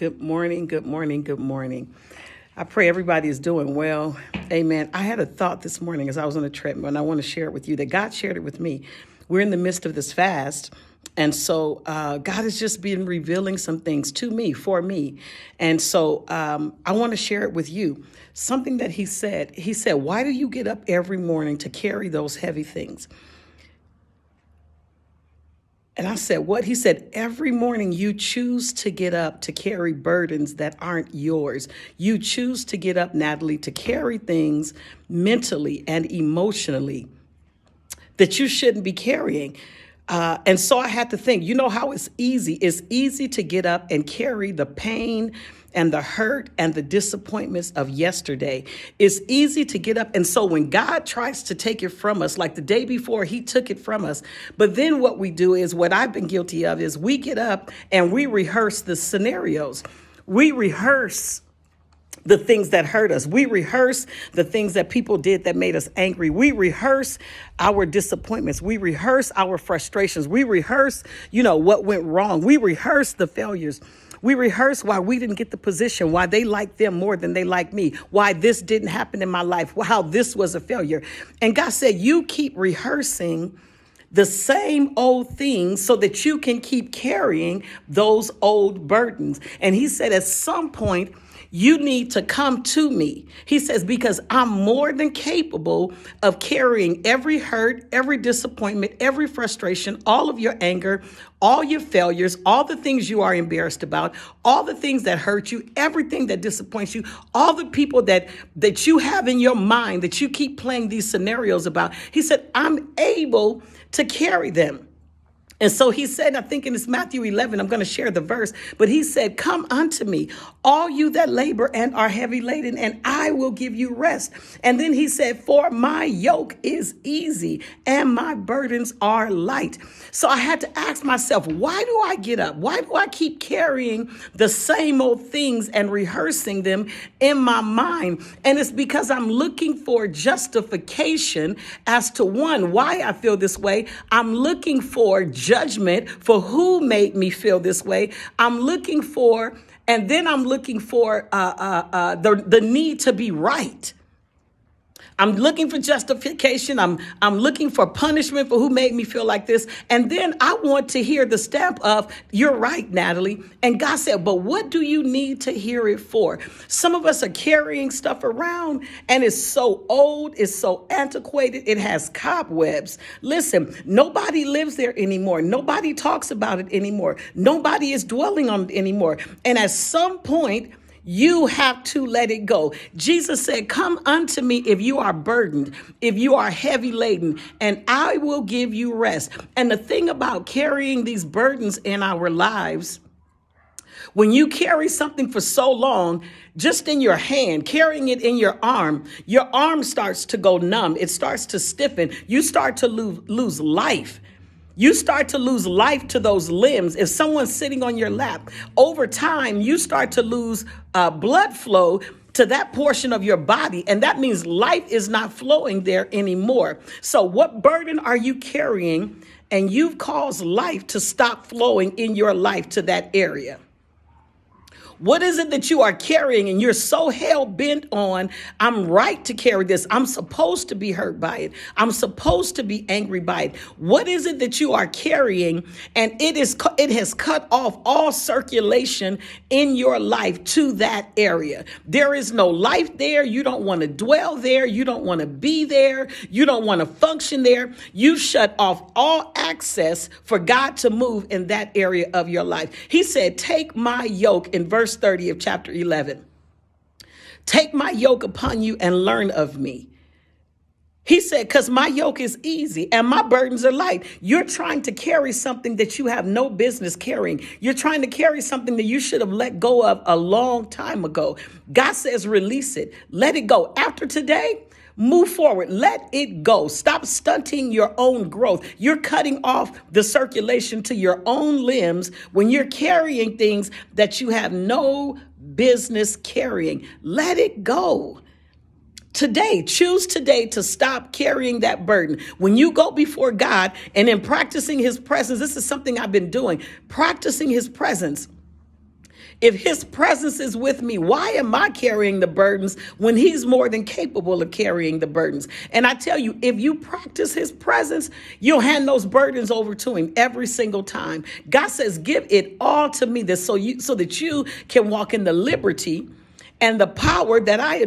Good morning, good morning, good morning. I pray everybody is doing well. Amen. I had a thought this morning as I was on the treadmill, and I want to share it with you that God shared it with me. We're in the midst of this fast. And so God has just been revealing some things to me, for me. And so I want to share it with you. Something that he said, why do you get up every morning to carry those heavy things? And I said, what? He said, every morning you choose to get up to carry burdens that aren't yours. You choose to get up, Natalie, to carry things mentally and emotionally that you shouldn't be carrying. And so I had to think, you know how it's easy? It's easy to get up and carry the pain and the hurt and the disappointments of yesterday. It's easy to get up. And so when God tries to take it from us, like the day before, he took it from us. But then what we do is, what I've been guilty of is, we get up and we rehearse the scenarios. We rehearse the things that hurt us. We rehearse the things that people did that made us angry. We rehearse our disappointments. We rehearse our frustrations. We rehearse, what went wrong. We rehearse the failures. We rehearse why we didn't get the position, why they liked them more than they liked me, why this didn't happen in my life, how this was a failure. And God said, you keep rehearsing the same old things so that you can keep carrying those old burdens. And he said, at some point, you need to come to me. He says, because I'm more than capable of carrying every hurt, every disappointment, every frustration, all of your anger, all your failures, all the things you are embarrassed about, all the things that hurt you, everything that disappoints you, all the people that you have in your mind that you keep playing these scenarios about. He said, I'm able to carry them. And so he said, I think in this Matthew 11, I'm going to share the verse, but he said, come unto me, all you that labor and are heavy laden, and I will give you rest. And then he said, for my yoke is easy and my burdens are light. So I had to ask myself, why do I get up? Why do I keep carrying the same old things and rehearsing them in my mind? And it's because I'm looking for justification as to, one, why I feel this way. I'm looking for judgment for who made me feel this way. I'm looking for the need to be right. I'm looking for justification. I'm looking for punishment for who made me feel like this. And then I want to hear the stamp of, you're right, Natalie. And God said, but what do you need to hear it for? Some of us are carrying stuff around and it's so old, it's so antiquated, it has cobwebs. Listen, nobody lives there anymore. Nobody talks about it anymore. Nobody is dwelling on it anymore. And at some point, you have to let it go. Jesus said, come unto me if you are burdened, if you are heavy laden, and I will give you rest. And the thing about carrying these burdens in our lives, when you carry something for so long, just in your hand, carrying it in your arm starts to go numb. It starts to stiffen. You start to lose life. You start to lose life to those limbs. If someone's sitting on your lap, over time, you start to lose blood flow to that portion of your body. And that means life is not flowing there anymore. So what burden are you carrying? And you've caused life to stop flowing in your life to that area. What is it that you are carrying and you're so hell bent on, I'm right to carry this. I'm supposed to be hurt by it. I'm supposed to be angry by it. What is it that you are carrying? And it has cut off all circulation in your life to that area. There is no life there. You don't want to dwell there. You don't want to be there. You don't want to function there. You shut off all access for God to move in that area of your life. He said, take my yoke in verse 30 of chapter 11. Take my yoke upon you and learn of me. He said, because my yoke is easy and my burdens are light. You're trying to carry something that you have no business carrying. You're trying to carry something that you should have let go of a long time ago. God says, release it. Let it go. After today, move forward. Let it go. Stop stunting your own growth. You're cutting off the circulation to your own limbs when you're carrying things that you have no business carrying. Let it go. Today, choose today to stop carrying that burden. When you go before God and in practicing his presence, this is something I've been doing, practicing his presence. If his presence is with me, why am I carrying the burdens when he's more than capable of carrying the burdens? And I tell you, if you practice his presence, you'll hand those burdens over to him every single time. God says, give it all to me so that you can walk in the liberty and the power that I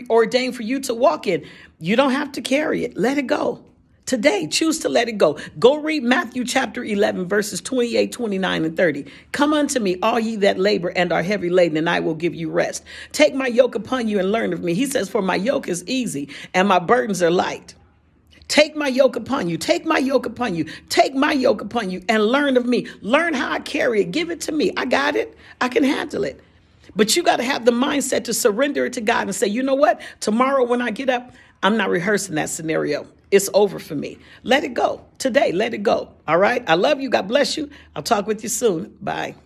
ordained for you to walk in. You don't have to carry it. Let it go. Today, choose to let it go. Go read Matthew chapter 11, verses 28, 29, and 30. Come unto me, all ye that labor and are heavy laden, and I will give you rest. Take my yoke upon you and learn of me. He says, for my yoke is easy and my burdens are light. Take my yoke upon you. Take my yoke upon you. Take my yoke upon you and learn of me. Learn how I carry it. Give it to me. I got it. I can handle it. But you got to have the mindset to surrender it to God and say, you know what? Tomorrow when I get up, I'm not rehearsing that scenario. It's over for me. Let it go. Today, let it go. All right? I love you. God bless you. I'll talk with you soon. Bye.